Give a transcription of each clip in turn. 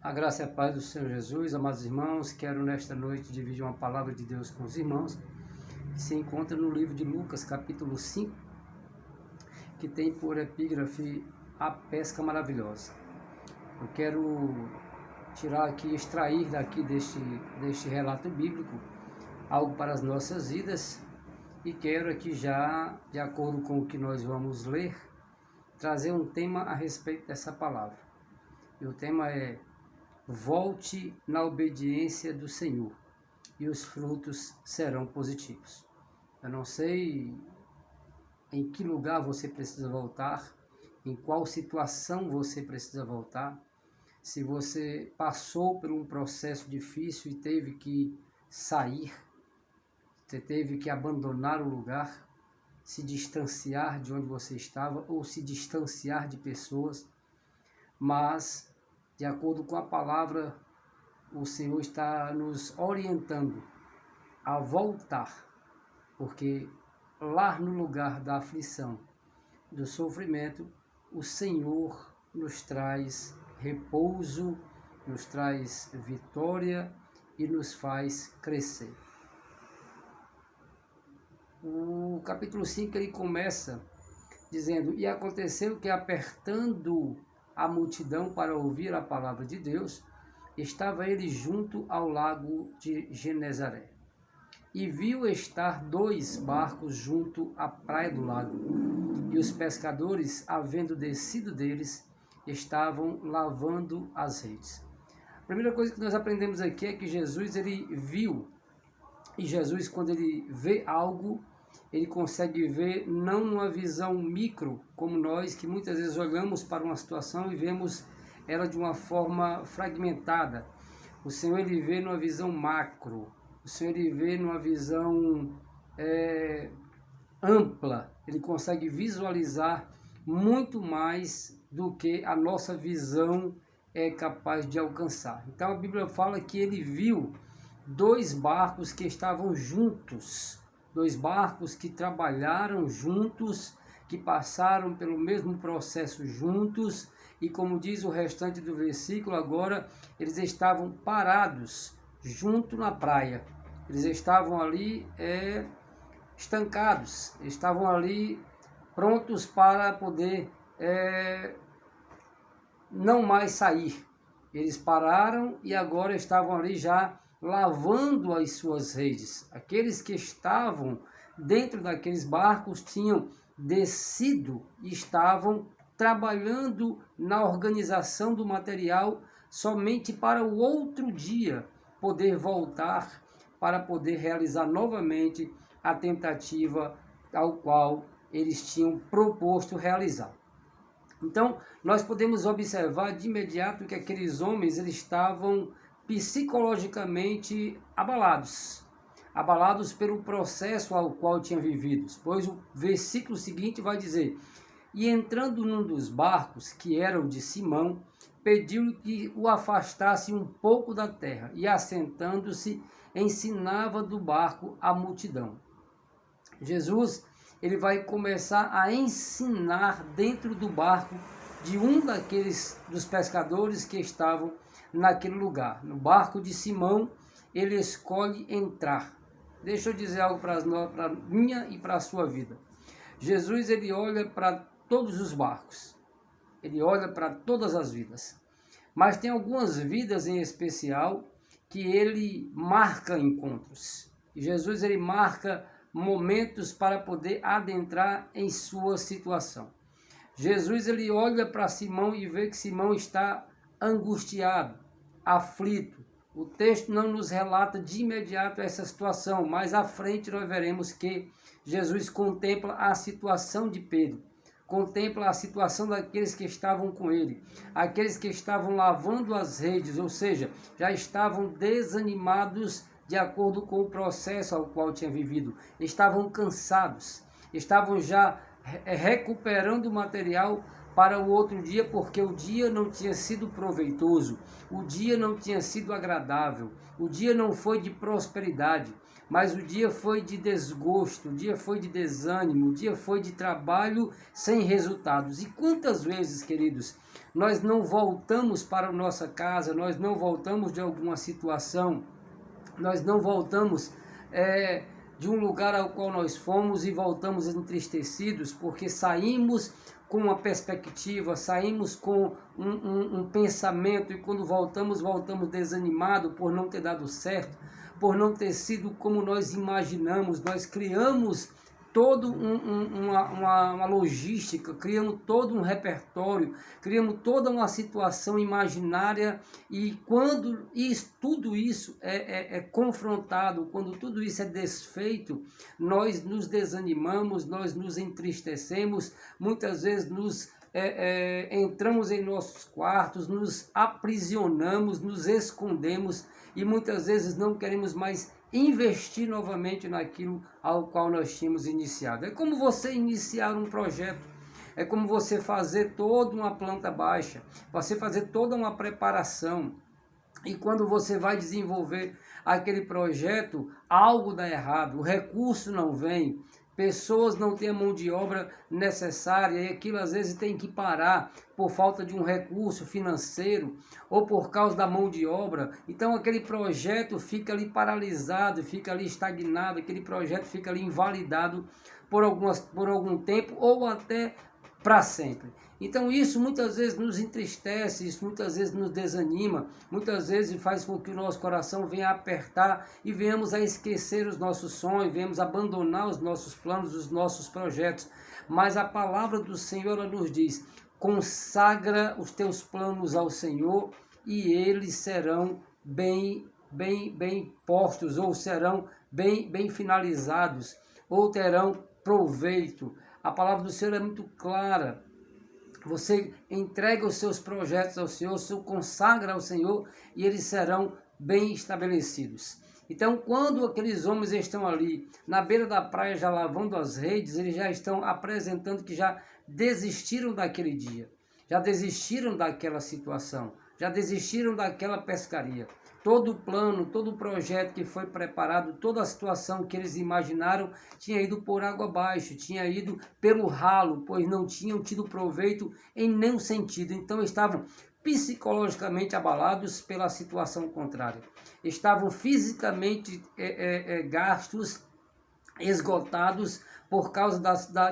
A graça e a paz do Senhor Jesus, amados irmãos, quero nesta noite dividir uma palavra de Deus com os irmãos, que se encontra no livro de Lucas, capítulo 5, que tem por epígrafe a pesca maravilhosa. Eu quero extrair daqui deste relato bíblico algo para as nossas vidas e quero aqui já, de acordo com o que nós vamos ler, trazer um tema a respeito dessa palavra. E o tema é: volte na obediência do Senhor e os frutos serão positivos. Eu não sei em que lugar você precisa voltar, em qual situação você precisa voltar, se você passou por um processo difícil e teve que sair, você teve que abandonar o lugar, se distanciar de onde você estava ou se distanciar de pessoas, mas de acordo com a palavra, o Senhor está nos orientando a voltar, porque lá no lugar da aflição, do sofrimento, o Senhor nos traz repouso, nos traz vitória e nos faz crescer. O capítulo 5 ele começa dizendo: e aconteceu que, apertando a multidão para ouvir a palavra de Deus, estava ele junto ao lago de Genezaré. E viu estar 2 barcos junto à praia do lago, e os pescadores, havendo descido deles, estavam lavando as redes. A primeira coisa que nós aprendemos aqui é que Jesus ele viu, e Jesus, quando ele vê algo, ele consegue ver não numa visão micro, como nós, que muitas vezes olhamos para uma situação e vemos ela de uma forma fragmentada. O Senhor ele vê numa visão macro, o Senhor ele vê numa visão ampla, ele consegue visualizar muito mais do que a nossa visão é capaz de alcançar. Então a Bíblia fala que ele viu 2 barcos que estavam juntos, 2 barcos que trabalharam juntos, que passaram pelo mesmo processo juntos, e como diz o restante do versículo agora, eles estavam parados junto na praia. Eles estavam ali estancados, estavam ali prontos para poder não mais sair. Eles pararam e agora estavam ali já lavando as suas redes. Aqueles que estavam dentro daqueles barcos tinham descido e estavam trabalhando na organização do material somente para o outro dia poder voltar, para poder realizar novamente a tentativa ao qual eles tinham proposto realizar. Então, nós podemos observar de imediato que aqueles homens eles estavam psicologicamente abalados pelo processo ao qual tinham vivido, pois o versículo seguinte vai dizer: e entrando num dos barcos, que era o de Simão, pediu que o afastasse um pouco da terra, e assentando-se, ensinava do barco a multidão. Jesus ele vai começar a ensinar dentro do barco de um dos pescadores que estavam naquele lugar. No barco de Simão, ele escolhe entrar. Deixa eu dizer algo para a minha e para a sua vida. Jesus ele olha para todos os barcos, ele olha para todas as vidas, mas tem algumas vidas em especial que ele marca encontros. E Jesus ele marca momentos para poder adentrar em sua situação. Jesus ele olha para Simão e vê que Simão está angustiado, aflito. O texto não nos relata de imediato essa situação, mas à frente nós veremos que Jesus contempla a situação de Pedro, contempla a situação daqueles que estavam com ele, aqueles que estavam lavando as redes, ou seja, já estavam desanimados de acordo com o processo ao qual tinham vivido, estavam cansados, estavam já recuperando o material para o outro dia, porque o dia não tinha sido proveitoso, o dia não tinha sido agradável, o dia não foi de prosperidade, mas o dia foi de desgosto, o dia foi de desânimo, o dia foi de trabalho sem resultados. E quantas vezes, queridos, nós não voltamos para a nossa casa, nós não voltamos de alguma situação, nós não voltamos de um lugar ao qual nós fomos e voltamos entristecidos, porque saímos com uma perspectiva, saímos com um pensamento, e quando voltamos desanimados por não ter dado certo, por não ter sido como nós imaginamos. Nós criamos toda uma logística, criamos todo um repertório, criamos toda uma situação imaginária, e quando tudo isso é confrontado, quando tudo isso é desfeito, nós nos desanimamos, nós nos entristecemos, muitas vezes entramos em nossos quartos, nos aprisionamos, nos escondemos, e muitas vezes não queremos mais investir novamente naquilo ao qual nós tínhamos iniciado. É como você iniciar um projeto, é como você fazer toda uma planta baixa, você fazer toda uma preparação, e quando você vai desenvolver aquele projeto, algo dá errado, o recurso não vem, pessoas não têm a mão de obra necessária, e aquilo às vezes tem que parar por falta de um recurso financeiro ou por causa da mão de obra. Então aquele projeto fica ali paralisado, fica ali estagnado, aquele projeto fica ali invalidado por algum tempo ou até para sempre. Então isso muitas vezes nos entristece, isso muitas vezes nos desanima, muitas vezes faz com que o nosso coração venha a apertar e venhamos a esquecer os nossos sonhos, venhamos a abandonar os nossos planos, os nossos projetos. Mas a palavra do Senhor, ela nos diz: consagra os teus planos ao Senhor e eles serão bem postos, ou serão bem finalizados, ou terão proveito. A palavra do Senhor é muito clara. Você entrega os seus projetos ao Senhor, se consagra ao Senhor, e eles serão bem estabelecidos. Então, quando aqueles homens estão ali na beira da praia já lavando as redes, eles já estão apresentando que já desistiram daquele dia, já desistiram daquela situação, já desistiram daquela pescaria. Todo o plano, todo o projeto que foi preparado, toda a situação que eles imaginaram tinha ido por água abaixo, tinha ido pelo ralo, pois não tinham tido proveito em nenhum sentido. Então estavam psicologicamente abalados pela situação contrária. Estavam fisicamente gastos, esgotados por causa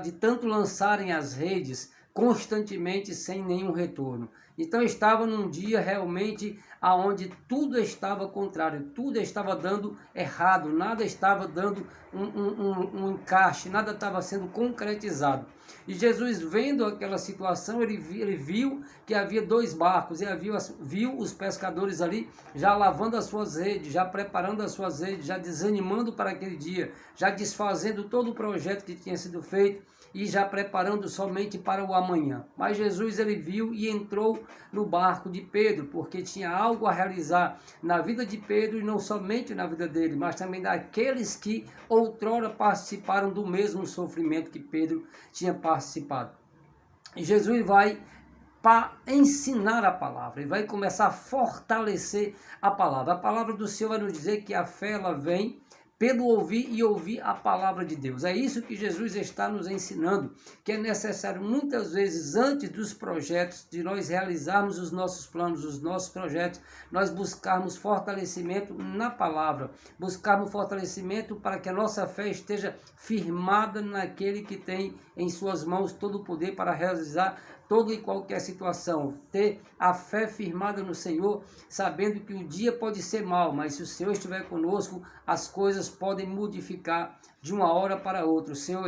de tanto lançarem as redes constantemente sem nenhum retorno. Então estava num dia realmente aonde tudo estava contrário, tudo estava dando errado, nada estava dando um encaixe, nada estava sendo concretizado. E Jesus, vendo aquela situação, ele viu que havia 2 barcos, e viu os pescadores ali já lavando as suas redes, já preparando as suas redes, já desanimando para aquele dia, já desfazendo todo o projeto que tinha sido feito e já preparando somente para o amanhã. Mas Jesus, ele viu e entrou no barco de Pedro, porque tinha algo a realizar na vida de Pedro, e não somente na vida dele, mas também daqueles que outrora participaram do mesmo sofrimento que Pedro tinha participado. E Jesus vai para ensinar a palavra, e vai começar a fortalecer a palavra. A palavra do Senhor vai nos dizer que a fé, ela vem pelo ouvir e ouvir a palavra de Deus. É isso que Jesus está nos ensinando, que é necessário muitas vezes, antes dos projetos, de nós realizarmos os nossos planos, os nossos projetos, nós buscarmos fortalecimento na palavra, buscarmos fortalecimento para que a nossa fé esteja firmada naquele que tem em suas mãos todo o poder para realizar toda e qualquer situação. Ter a fé firmada no Senhor, sabendo que o dia pode ser mau, mas se o Senhor estiver conosco, as coisas podem modificar de uma hora para outra. O Senhor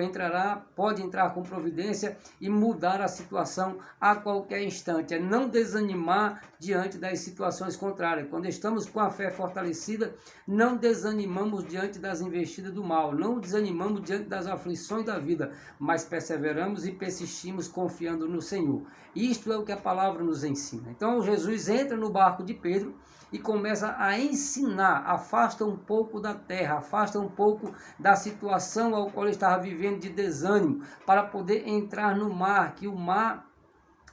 pode entrar com providência e mudar a situação a qualquer instante. É não desanimar diante das situações contrárias. Quando estamos com a fé fortalecida, não desanimamos diante das investidas do mal, não desanimamos diante das aflições da vida, mas perseveramos e persistimos confiando no Senhor. Isto é o que a palavra nos ensina. Então Jesus entra no barco de Pedro e começa a ensinar, afasta um pouco da terra, afasta um pouco da situação ao qual ele estava vivendo de desânimo, para poder entrar no mar, que o mar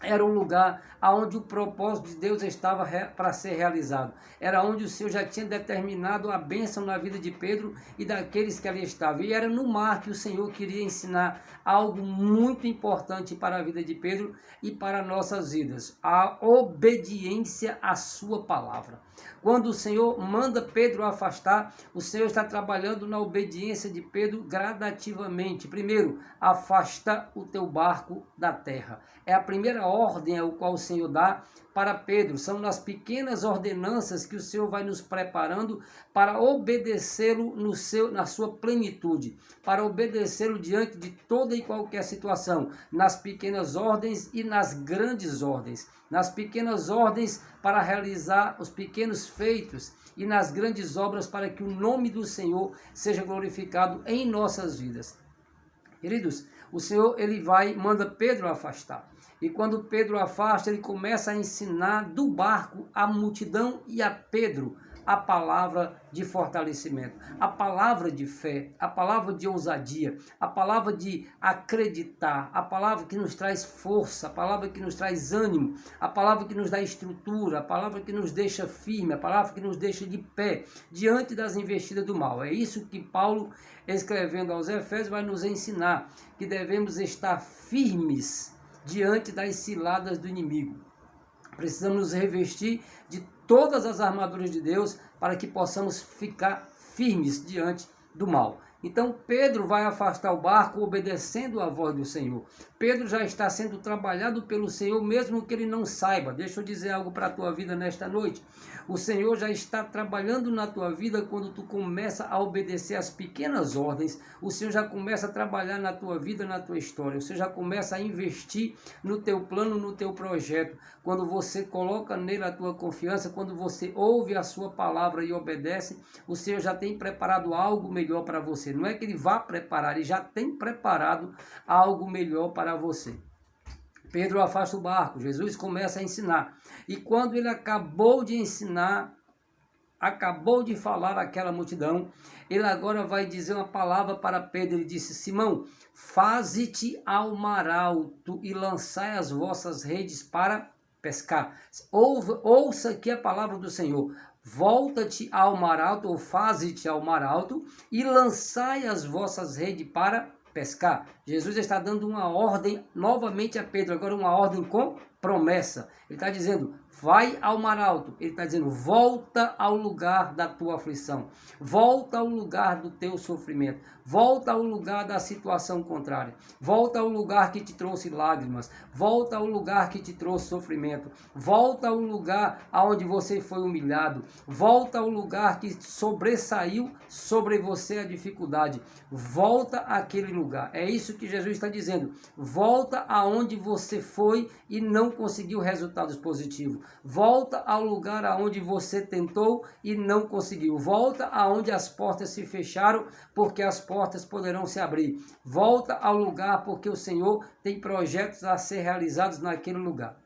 era o lugar onde o propósito de Deus estava para ser realizado. Era onde o Senhor já tinha determinado a bênção na vida de Pedro e daqueles que ali estavam. E era no mar que o Senhor queria ensinar algo muito importante para a vida de Pedro e para nossas vidas: a obediência à sua palavra. Quando o Senhor manda Pedro afastar, o Senhor está trabalhando na obediência de Pedro gradativamente. Primeiro, afasta o teu barco da terra. É a primeira ordem ao qual o Senhor dá para Pedro. São nas pequenas ordenanças que o Senhor vai nos preparando para obedecê-lo na sua plenitude, para obedecê-lo diante de toda e qualquer situação, nas pequenas ordens e nas grandes ordens. Nas pequenas ordens para realizar os pequenos feitos e nas grandes obras para que o nome do Senhor seja glorificado em nossas vidas. Queridos, o Senhor manda Pedro afastar. E quando Pedro afasta, ele começa a ensinar do barco à multidão e a Pedro a palavra de fortalecimento, a palavra de fé, a palavra de ousadia, a palavra de acreditar, a palavra que nos traz força, a palavra que nos traz ânimo, a palavra que nos dá estrutura, a palavra que nos deixa firme, a palavra que nos deixa de pé diante das investidas do mal. É isso que Paulo, escrevendo aos Efésios, vai nos ensinar, que devemos estar firmes diante das ciladas do inimigo. Precisamos nos revestir de todas as armaduras de Deus para que possamos ficar firmes diante do mal. Então Pedro vai afastar o barco obedecendo a voz do Senhor. Pedro já está sendo trabalhado pelo Senhor, mesmo que ele não saiba. Deixa eu dizer algo para a tua vida nesta noite. O Senhor já está trabalhando na tua vida quando tu começa a obedecer as pequenas ordens. O Senhor já começa a trabalhar na tua vida, na tua história. O Senhor já começa a investir no teu plano, no teu projeto. Quando você coloca nele a tua confiança, quando você ouve a sua palavra e obedece, o Senhor já tem preparado algo melhor para você. Não é que ele vá preparar, ele já tem preparado algo melhor para você. Pedro afasta o barco, Jesus começa a ensinar. E quando ele acabou de ensinar, acabou de falar àquela multidão, ele agora vai dizer uma palavra para Pedro. Ele disse: Simão, faze-te ao mar alto e lançai as vossas redes para pescar. Ouça aqui a palavra do Senhor. Volta-te ao mar alto, ou faze-te ao mar alto, e lançai as vossas redes para pescar. Jesus está dando uma ordem novamente a Pedro, agora uma ordem com promessa. Ele está dizendo: vai ao mar alto. Ele está dizendo: volta ao lugar da tua aflição, volta ao lugar do teu sofrimento, volta ao lugar da situação contrária, volta ao lugar que te trouxe lágrimas, volta ao lugar que te trouxe sofrimento, volta ao lugar onde você foi humilhado, volta ao lugar que sobressaiu sobre você a dificuldade, volta àquele lugar. É isso que Jesus está dizendo: volta aonde você foi e não conseguiu resultados positivos, volta ao lugar aonde você tentou e não conseguiu, volta aonde as portas se fecharam, porque as portas poderão se abrir, volta ao lugar porque o Senhor tem projetos a ser realizados naquele lugar.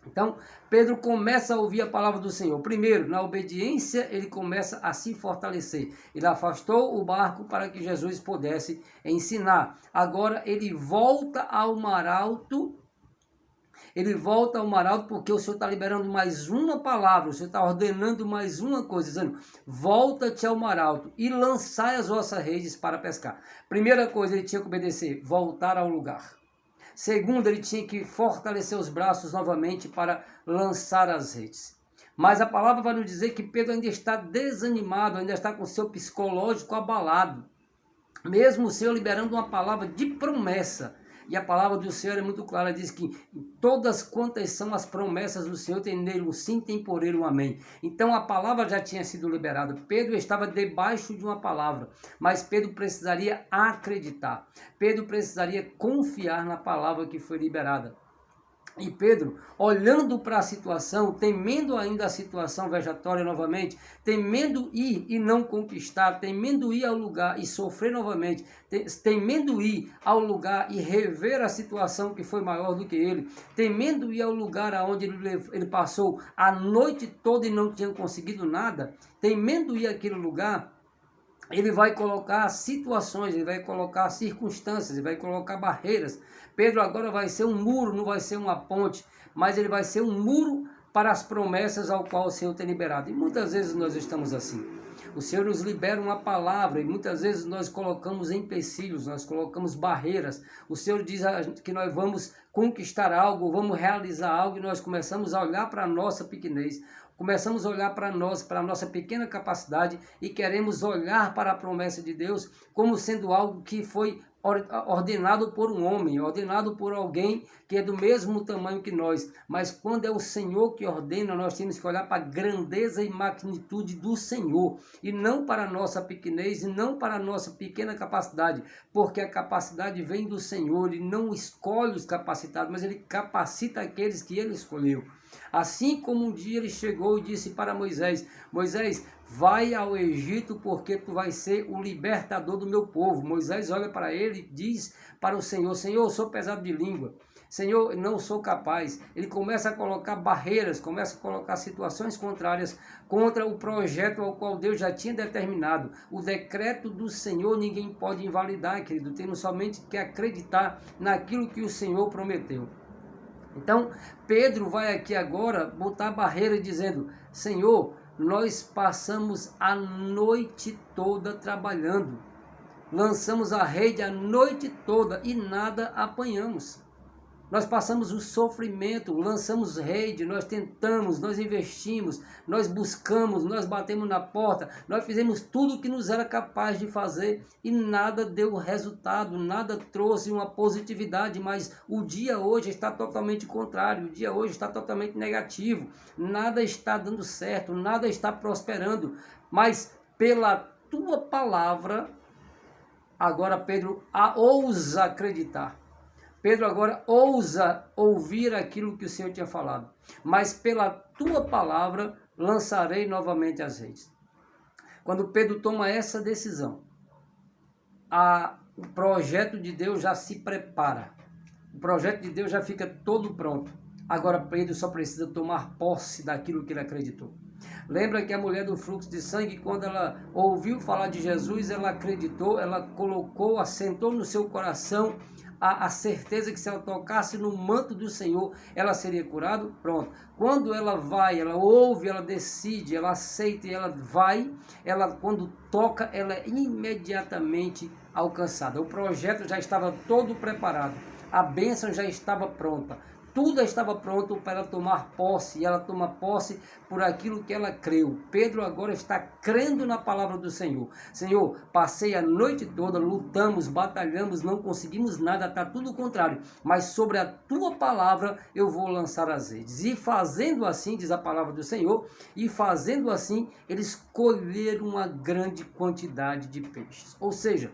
Então, Pedro começa a ouvir a palavra do Senhor. Primeiro, na obediência, ele começa a se fortalecer. Ele afastou o barco para que Jesus pudesse ensinar. Agora, ele volta ao mar alto. Ele volta ao mar alto porque o Senhor está liberando mais uma palavra. O Senhor está ordenando mais uma coisa, dizendo: volta-te ao mar alto e lançai as vossas redes para pescar. Primeira coisa, ele tinha que obedecer: voltar ao lugar. Segundo, ele tinha que fortalecer os braços novamente para lançar as redes. Mas a palavra vai nos dizer que Pedro ainda está desanimado, ainda está com o seu psicológico abalado. Mesmo o Senhor liberando uma palavra de promessa. E a palavra do Senhor é muito clara, diz que todas quantas são as promessas do Senhor, tem nele um sim, tem por ele um amém. Então a palavra já tinha sido liberada. Pedro estava debaixo de uma palavra, mas Pedro precisaria acreditar. Pedro precisaria confiar na palavra que foi liberada. E Pedro, olhando para a situação, temendo ainda a situação vexatória novamente, temendo ir e não conquistar, temendo ir ao lugar e sofrer novamente, temendo ir ao lugar e rever a situação que foi maior do que ele, temendo ir ao lugar onde ele passou a noite toda e não tinha conseguido nada, temendo ir àquele lugar, ele vai colocar situações, ele vai colocar circunstâncias, ele vai colocar barreiras. Pedro agora vai ser um muro, não vai ser uma ponte, mas ele vai ser um muro para as promessas ao qual o Senhor tem liberado. E muitas vezes nós estamos assim. O Senhor nos libera uma palavra e muitas vezes nós colocamos empecilhos, nós colocamos barreiras. O Senhor diz que nós vamos conquistar algo, vamos realizar algo e nós começamos a olhar para a nossa pequenez. Começamos a olhar para nós, para a nossa pequena capacidade e queremos olhar para a promessa de Deus como sendo algo que foi ordenado por um homem, ordenado por alguém que é do mesmo tamanho que nós. Mas quando é o Senhor que ordena, nós temos que olhar para a grandeza e magnitude do Senhor e não para a nossa pequenez e não para a nossa pequena capacidade, porque a capacidade vem do Senhor e não escolhe os capacitados, mas Ele capacita aqueles que Ele escolheu. Assim como um dia Ele chegou e disse para Moisés: Moisés, vai ao Egito porque tu vais ser o libertador do meu povo. Moisés olha para ele e diz para o Senhor: Senhor, eu sou pesado de língua. Senhor, não sou capaz. Ele começa a colocar barreiras, começa a colocar situações contrárias contra o projeto ao qual Deus já tinha determinado. O decreto do Senhor ninguém pode invalidar, querido. Temos somente que acreditar naquilo que o Senhor prometeu. Então, Pedro vai aqui agora botar barreira dizendo: Senhor, nós passamos a noite toda trabalhando, lançamos a rede a noite toda e nada apanhamos. Nós passamos o sofrimento, lançamos rede, nós tentamos, nós investimos, nós buscamos, nós batemos na porta, nós fizemos tudo o que nos era capaz de fazer e nada deu resultado, nada trouxe uma positividade, mas o dia hoje está totalmente contrário, o dia hoje está totalmente negativo, nada está dando certo, nada está prosperando, mas pela tua palavra, agora Pedro ousa acreditar. Pedro agora ousa ouvir aquilo que o Senhor tinha falado. Mas pela tua palavra lançarei novamente as redes. Quando Pedro toma essa decisão, o projeto de Deus já se prepara. O projeto de Deus já fica todo pronto. Agora Pedro só precisa tomar posse daquilo que ele acreditou. Lembra que a mulher do fluxo de sangue, quando ela ouviu falar de Jesus, ela acreditou, ela colocou, assentou no seu coração a certeza que se ela tocasse no manto do Senhor, ela seria curada. Pronto. Quando ela vai, ela ouve, ela decide, ela aceita e ela vai, ela quando toca, ela é imediatamente alcançada. O projeto já estava todo preparado, a bênção já estava pronta. Tudo estava pronto para ela tomar posse, e ela toma posse por aquilo que ela creu. Pedro agora está crendo na palavra do Senhor. Senhor, passei a noite toda, lutamos, batalhamos, não conseguimos nada, está tudo o contrário. Mas sobre a tua palavra eu vou lançar as redes. E fazendo assim, diz a palavra do Senhor, e fazendo assim, eles colheram uma grande quantidade de peixes. Ou seja,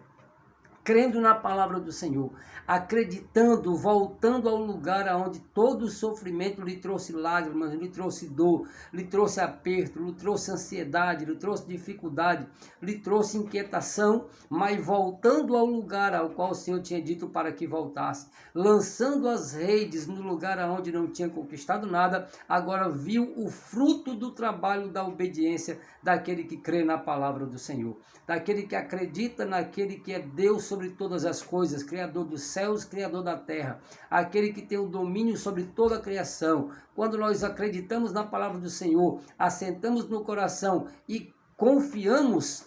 crendo na palavra do Senhor, acreditando, voltando ao lugar onde todo o sofrimento lhe trouxe lágrimas, lhe trouxe dor, lhe trouxe aperto, lhe trouxe ansiedade, lhe trouxe dificuldade, lhe trouxe inquietação, mas voltando ao lugar ao qual o Senhor tinha dito para que voltasse, lançando as redes no lugar onde não tinha conquistado nada, agora viu o fruto do trabalho da obediência daquele que crê na palavra do Senhor, daquele que acredita naquele que é Deus sobre todas as coisas, Criador dos céus, Criador da terra, aquele que tem o domínio sobre toda a criação. Quando nós acreditamos na palavra do Senhor, assentamos no coração e confiamos,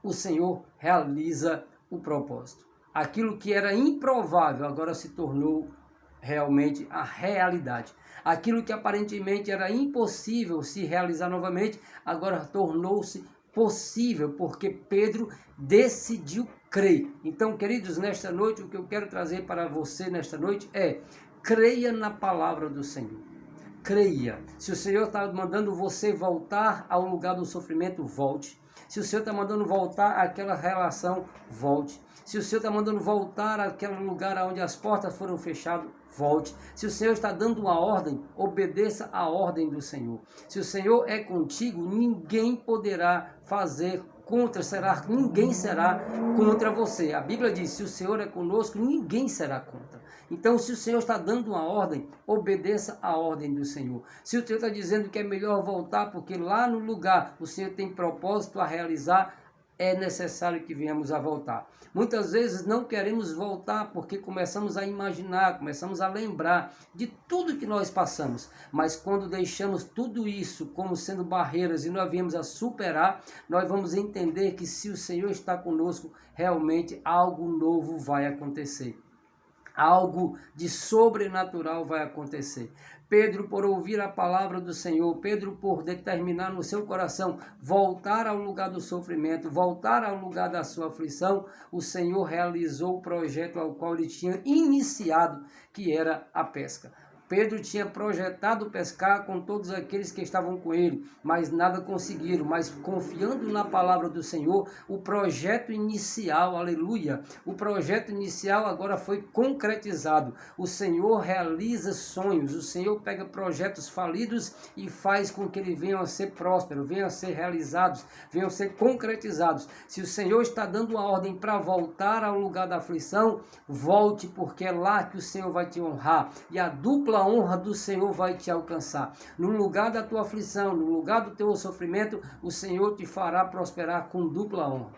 o Senhor realiza o propósito. Aquilo que era improvável agora se tornou realmente a realidade. Aquilo que aparentemente era impossível se realizar novamente, agora tornou-se possível, porque Pedro decidiu crer. Então, queridos, nesta noite, o que eu quero trazer para você nesta noite é: creia na palavra do Senhor. Creia. Se o Senhor está mandando você voltar ao lugar do sofrimento, volte. Se o Senhor está mandando voltar àquela relação, volte. Se o Senhor está mandando voltar àquele lugar onde as portas foram fechadas, volte. Se o Senhor está dando uma ordem, obedeça a ordem do Senhor. Se o Senhor é contigo, ninguém poderá fazer contra, ninguém será contra você. A Bíblia diz: se o Senhor é conosco, ninguém será contra. Então, se o Senhor está dando uma ordem, obedeça a ordem do Senhor. Se o Senhor está dizendo que é melhor voltar, porque lá no lugar o Senhor tem propósito a realizar, é necessário que venhamos a voltar. Muitas vezes não queremos voltar porque começamos a imaginar, começamos a lembrar de tudo que nós passamos. Mas quando deixamos tudo isso como sendo barreiras e nós viemos a superar, nós vamos entender que se o Senhor está conosco, realmente algo novo vai acontecer. Algo de sobrenatural vai acontecer. Pedro, por ouvir a palavra do Senhor, Pedro, por determinar no seu coração voltar ao lugar do sofrimento, voltar ao lugar da sua aflição, o Senhor realizou o projeto ao qual ele tinha iniciado, que era a pesca. Pedro tinha projetado pescar com todos aqueles que estavam com ele, mas nada conseguiram. Mas confiando na palavra do Senhor, o projeto inicial, aleluia, o projeto inicial agora foi concretizado. O Senhor realiza sonhos, o Senhor pega projetos falidos e faz com que eles venham a ser prósperos, venham a ser realizados, venham a ser concretizados. Se o Senhor está dando a ordem para voltar ao lugar da aflição, volte, porque é lá que o Senhor vai te honrar. E a dupla honra do Senhor vai te alcançar. No lugar da tua aflição, no lugar do teu sofrimento, o Senhor te fará prosperar com dupla honra.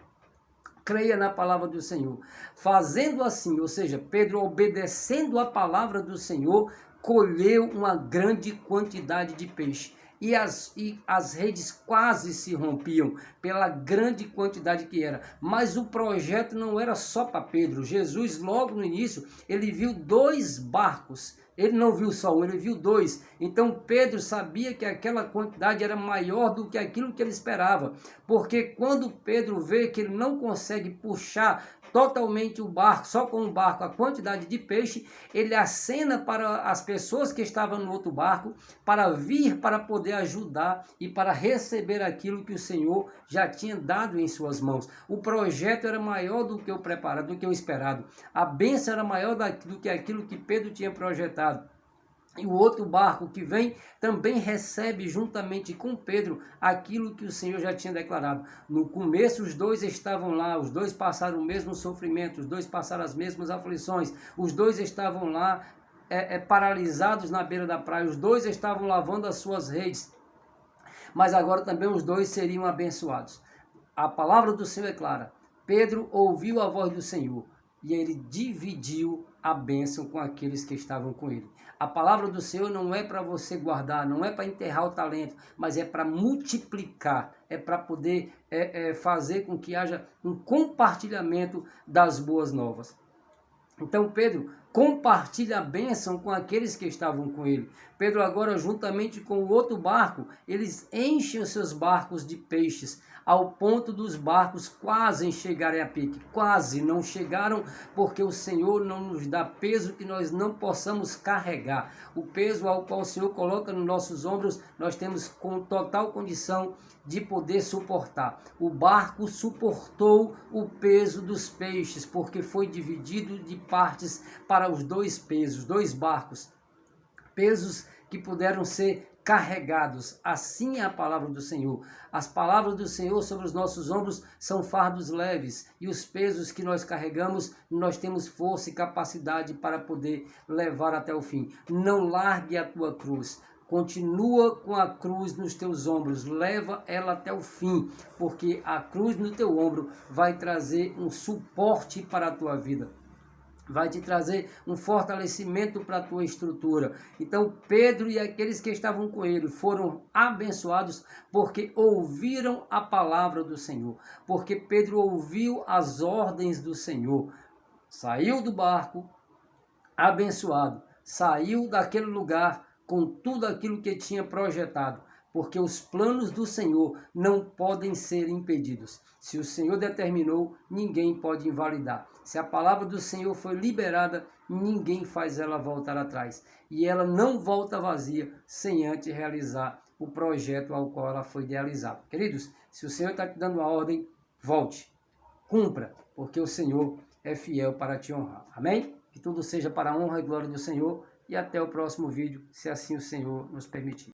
Creia na palavra do Senhor. Fazendo assim, ou seja, Pedro obedecendo a palavra do Senhor, colheu uma grande quantidade de peixe. E as redes quase se rompiam pela grande quantidade que era. Mas o projeto não era só para Pedro. Jesus, logo no início, ele viu 2 barcos. Ele não viu só um, ele viu 2. Então Pedro sabia que aquela quantidade era maior do que aquilo que ele esperava. Porque quando Pedro vê que ele não consegue puxar totalmente o barco, só com o barco, a quantidade de peixe, ele acena para as pessoas que estavam no outro barco, para vir para poder ajudar e para receber aquilo que o Senhor já tinha dado em suas mãos. O projeto era maior do que o preparado, do que o esperado. A bênção era maior do que aquilo que Pedro tinha projetado. E o outro barco que vem também recebe juntamente com Pedro aquilo que o Senhor já tinha declarado. No começo os 2 estavam lá, os 2 passaram o mesmo sofrimento, os 2 passaram as mesmas aflições, os 2 estavam lá paralisados na beira da praia, os 2 estavam lavando as suas redes, mas agora também os 2 seriam abençoados. A palavra do Senhor é clara. Pedro ouviu a voz do Senhor e ele dividiu a bênção com aqueles que estavam com ele. A palavra do Senhor não é para você guardar, não é para enterrar o talento, mas é para multiplicar, é para poder fazer com que haja um compartilhamento das boas novas. Então Pedro compartilha a bênção com aqueles que estavam com ele. Pedro agora, juntamente com o outro barco, eles enchem os seus barcos de peixes, ao ponto dos barcos quase chegarem a pique. Quase não chegaram, porque o Senhor não nos dá peso que nós não possamos carregar. O peso ao qual o Senhor coloca nos nossos ombros, nós temos com total condição de poder suportar. O barco suportou o peso dos peixes, porque foi dividido de partes para os 2 pesos, 2 barcos. Pesos que puderam ser carregados. Assim é a palavra do Senhor. As palavras do Senhor sobre os nossos ombros são fardos leves, e os pesos que nós carregamos, nós temos força e capacidade para poder levar até o fim. Não largue a tua cruz. Continua com a cruz nos teus ombros, leva ela até o fim, porque a cruz no teu ombro vai trazer um suporte para a tua vida. Vai te trazer um fortalecimento para a tua estrutura. Então Pedro e aqueles que estavam com ele foram abençoados porque ouviram a palavra do Senhor. Porque Pedro ouviu as ordens do Senhor. Saiu do barco abençoado. Saiu daquele lugar com tudo aquilo que tinha projetado. Porque os planos do Senhor não podem ser impedidos. Se o Senhor determinou, ninguém pode invalidar. Se a palavra do Senhor foi liberada, ninguém faz ela voltar atrás. E ela não volta vazia sem antes realizar o projeto ao qual ela foi idealizada. Queridos, se o Senhor está te dando a ordem, volte, cumpra, porque o Senhor é fiel para te honrar. Amém? Que tudo seja para a honra e glória do Senhor. E até o próximo vídeo, se assim o Senhor nos permitir.